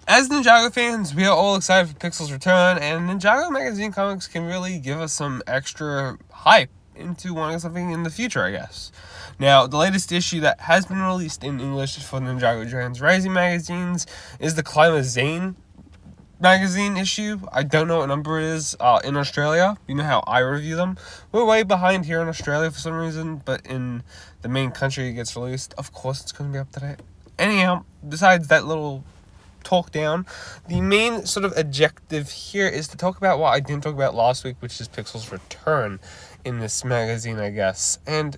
As Ninjago fans, we are all excited for Pixel's return, and Ninjago Magazine Comics can really give us some extra hype into wanting something in the future, I guess. Now, the latest issue that has been released in English for Ninjago Dragons Rising magazines is the Climber Zane magazine issue. I don't know what number it is in Australia. You know how I review them. We're way behind here in Australia for some reason, but in the main country it gets released. Of course, it's going to be up to date. Anyhow, besides that little talk down, the main sort of objective here is to talk about what I didn't talk about last week, which is Pixel's return in this magazine, I guess. And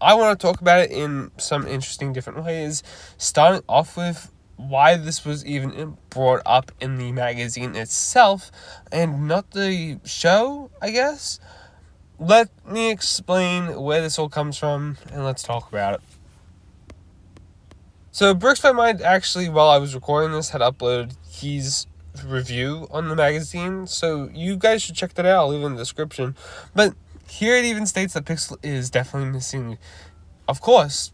I want to talk about it in some interesting different ways, starting off with why this was even brought up in the magazine itself and not the show, I guess. Let me explain where this all comes from, and let's talk about it. So, Bricks by Mind actually, while I was recording this, had uploaded his review on the magazine. So, you guys should check that out. I'll leave it in the description. But here it even states that Pixel is definitely missing, of course,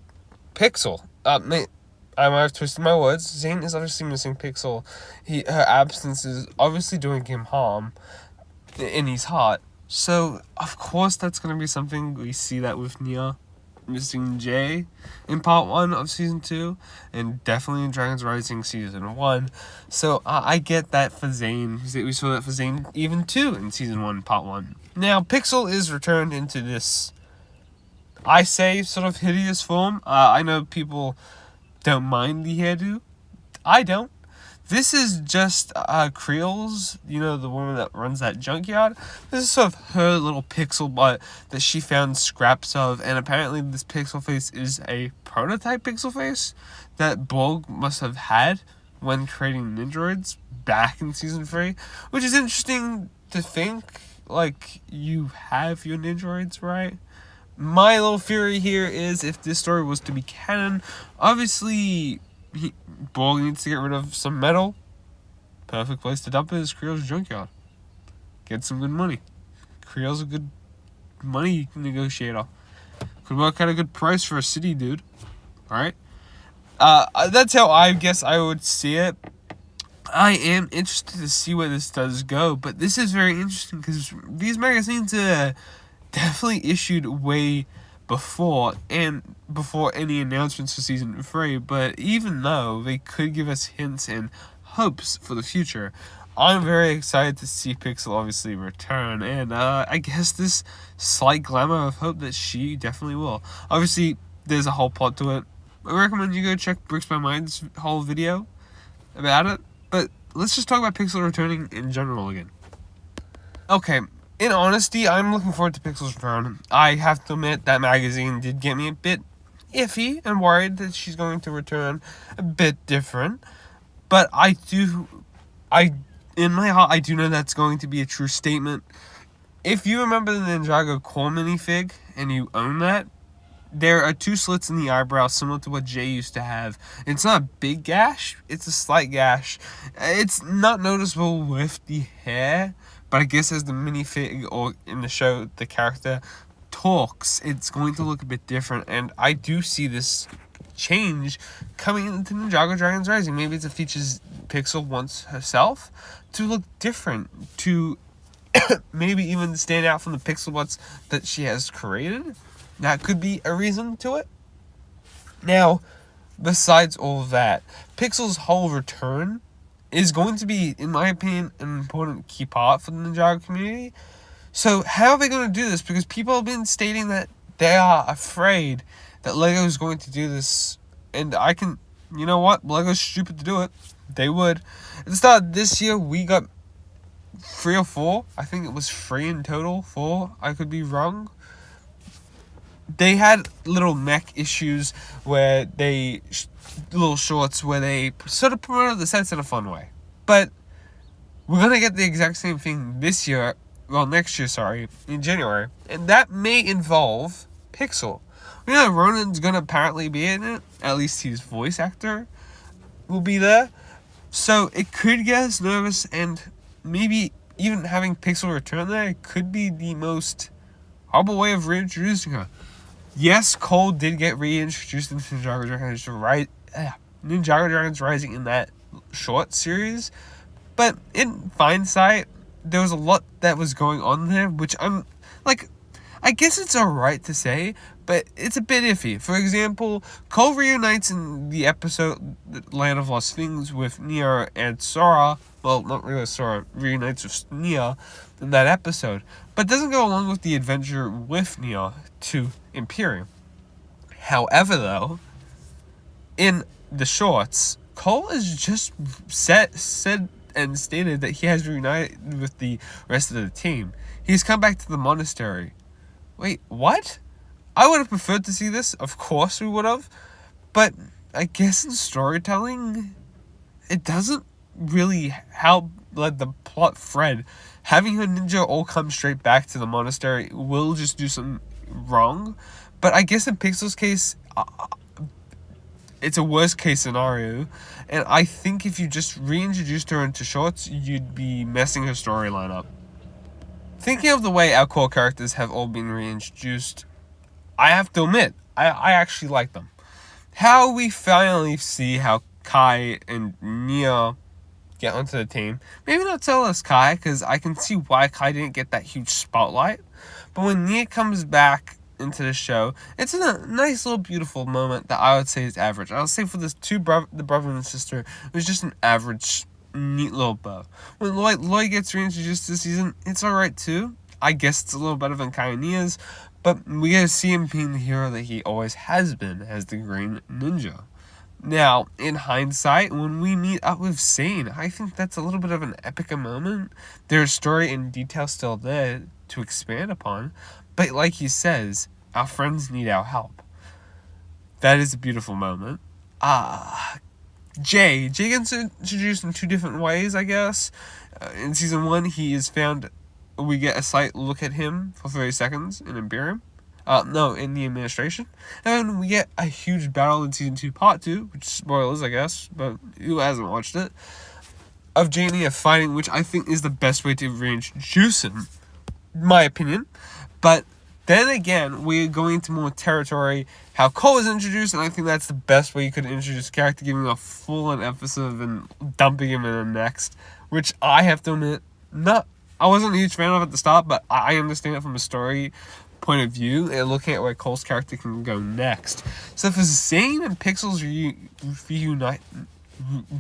Pixel. I might have twisted my words. Zane is obviously missing Pixel. Her absence is obviously doing him harm in his heart. So, of course, that's going to be something we see that with Nia missing Jay in part 1 of season 2, and definitely in Dragons Rising season 1. So I get that for Zane. We saw that for Zane even 2 in season 1, part 1. Now, Pixel is returned into this, I say, sort of hideous form. I know people don't mind the hairdo. I don't. This is just Creel's, the woman that runs that junkyard. This is sort of her little pixel butt that she found scraps of, and apparently this pixel face is a prototype pixel face that Borg must have had when creating Ninjaroids back in season 3, which is interesting to think, like, you have your Ninjaroids, right? My little theory here is, if this story was to be canon, obviously Borg needs to get rid of some metal. Perfect place to dump it is Creel's junkyard. Get some good money. Creel's a good money negotiator. Could work out a good price for a city, dude. Alright? That's how I guess I would see it. I am interested to see where this does go, but this is very interesting because these magazines are definitely issued way before any announcements for season 3, but even though they could give us hints and hopes for the future, I'm very excited to see Pixel obviously return, and I guess this slight glimmer of hope that she definitely will. Obviously, there's a whole plot to it. I recommend you go check Bricks by Mind's whole video about it, but let's just talk about Pixel returning in general again. Okay. In honesty, I'm looking forward to Pixel's return. I have to admit that magazine did get me a bit iffy and worried that she's going to return a bit different. But in my heart, I do know that's going to be a true statement. If you remember the Ninjago core minifig and you own that, there are 2 slits in the eyebrow similar to what Jay used to have. It's not a big gash, it's a slight gash. It's not noticeable with the hair, but I guess as the minifig or in the show the character talks, it's going to look a bit different, and I do see this change coming into Ninjago Dragons Rising. Maybe it's a features Pixel wants herself to look different, to maybe even stand out from the pixel butts that she has created. That could be a reason to it. Now, besides all of that, Pixel's whole return is going to be, in my opinion, an important key part for the Ninjago community. So how are they going to do this? Because people have been stating that they are afraid that LEGO is going to do this. And you know what? LEGO's stupid to do it. They would. At the start of this year, we got 3 or 4. I think it was 3 in total. 4. I could be wrong. They had little mech issues where little shorts where they sort of promoted the sets in a fun way. But we're going to get the exact same thing next year, in January. And that may involve Pixel. We know Ronan's going to apparently be in it. At least his voice actor will be there. So it could get us nervous, and maybe even having Pixel return there could be the most horrible way of reintroducing her. Yes, Cole did get reintroduced into Ninjago Dragons Rising in that short series. But in hindsight, there was a lot that was going on there, which I'm like, I guess it's alright to say, but it's a bit iffy. For example, Cole reunites in the episode Land of Lost Things with Nia and Sora. Well, not really Sora, reunites with Nia in that episode, but doesn't go along with the adventure with Nia to Imperium. However, though, in the shorts, Cole has just said and stated that he has reunited with the rest of the team. He's come back to the monastery. Wait, what? I would have preferred to see this. Of course we would have. But I guess in storytelling, it doesn't really help let the plot thread. Having a ninja all come straight back to the monastery will just do something wrong. But I guess in Pixel's case, it's a worst case scenario. And I think if you just reintroduced her into shorts, you'd be messing her storyline up. Thinking of the way our core characters have all been reintroduced, I have to admit, I actually like them. How we finally see how Kai and Nia get onto the team. Maybe not tell us Kai, because I can see why Kai didn't get that huge spotlight. But when Nia comes back into the show, it's a nice little beautiful moment that I would say is average. I would say for this the brother and sister, it was just an average, neat little bow. When Lloyd gets reintroduced this season, it's alright too. I guess it's a little better than Kai and Nia's, but we get to see him being the hero that he always has been as the Green Ninja. Now, in hindsight, when we meet up with Zane, I think that's a little bit of an epic moment. There's story and detail still there to expand upon, but like he says, our friends need our help. That is a beautiful moment. Jay gets introduced in two different ways, I guess. In season 1, he is found. We get a slight look at him for 30 seconds in Imperium. In the administration. And we get a huge battle in season 2, part 2, which spoilers, I guess, but who hasn't watched it, of Jay and Nia fighting, which I think is the best way to reintroduce him, my opinion. But then again, we're going into more territory, how Cole is introduced, and I think that's the best way you could introduce a character, giving a full-on emphasis and dumping him in the next, which I have to admit, I wasn't a huge fan of at the start, but I understand it from a story point of view and looking at where Cole's character can go next. So for Zane and Pixel's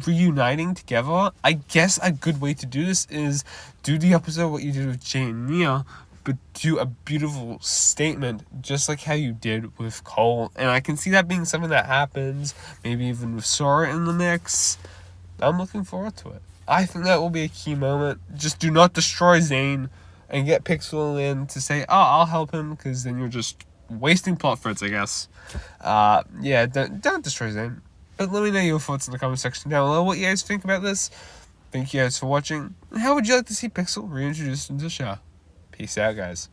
reuniting together, I guess a good way to do this is do the episode what you did with Jay and Nia, but do a beautiful statement just like how you did with Cole. And I can see that being something that happens, maybe even with Sora in the mix. I'm looking forward to it. I think that will be a key moment. Just do not destroy Zane and get Pixel in to say, oh, I'll help him, because then you're just wasting plot threads, I guess. Don't destroy Zane. But let me know your thoughts in the comment section down below, what you guys think about this. Thank you guys for watching. And how would you like to see Pixel reintroduced into the show? Peace out, guys.